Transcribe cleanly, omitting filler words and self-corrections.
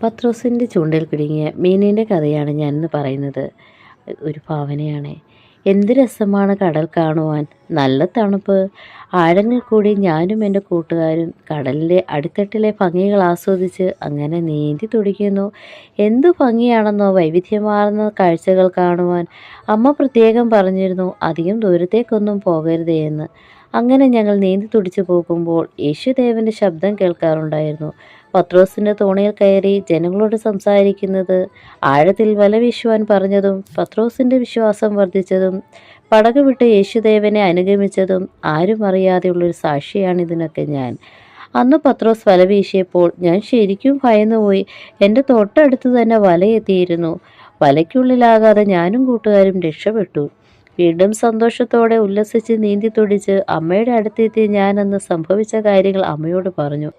പത്രോസിൻ്റെ ചൂണ്ടയിൽ കുടുങ്ങിയ മീനിൻ്റെ കഥയാണ് ഞാനിന്ന് പറയുന്നത്. ഒരു ഭാവനയാണ്. എന്ത് രസമാണ് കടൽ കാണുവാൻ. നല്ല തണുപ്പ്. ആഴങ്ങളിൽ കൂടി ഞാനും എൻ്റെ കൂട്ടുകാരും കടലിൻ്റെ അടിത്തട്ടിലെ ഭംഗികൾ ആസ്വദിച്ച് അങ്ങനെ നീന്തി തുടിക്കുന്നു. എന്തു ഭംഗിയാണെന്നോ വൈവിധ്യമാർന്ന കാഴ്ചകൾ കാണുവാൻ. അമ്മ പ്രത്യേകം പറഞ്ഞിരുന്നു അധികം ദൂരത്തേക്കൊന്നും പോകരുതേ എന്ന്. അങ്ങനെ ഞങ്ങൾ നീന്തി തുടിച്ചു പോകുമ്പോൾ യേശുദേവൻ്റെ ശബ്ദം കേൾക്കാറുണ്ടായിരുന്നു. പത്രോസിൻ്റെ തോണിയിൽ കയറി ജനങ്ങളോട് സംസാരിക്കുന്നത്, ആഴത്തിൽ വല വീശുവാൻ പറഞ്ഞതും, പത്രോസിൻ്റെ വിശ്വാസം വർദ്ധിച്ചതും, പടക് വിട്ട് യേശുദേവനെ അനുഗമിച്ചതും ആരും അറിയാതെയുള്ളൊരു സാക്ഷിയാണ് ഇതിനൊക്കെ ഞാൻ. അന്ന് പത്രോസ് വല വീശിയപ്പോൾ ഞാൻ ശരിക്കും ഭയന്നുപോയി. എൻ്റെ തൊട്ടടുത്ത് തന്നെ വലയെത്തിയിരുന്നു. വലയ്ക്കുള്ളിലാകാതെ ഞാനും കൂട്ടുകാരും രക്ഷപ്പെട്ടു. വീണ്ടും സന്തോഷത്തോടെ ഉല്ലസിച്ച് നീന്തി തുടിച്ച് അമ്മയുടെ അടുത്തെത്തി ഞാൻ അന്ന് സംഭവിച്ച കാര്യങ്ങൾ അമ്മയോട് പറഞ്ഞു.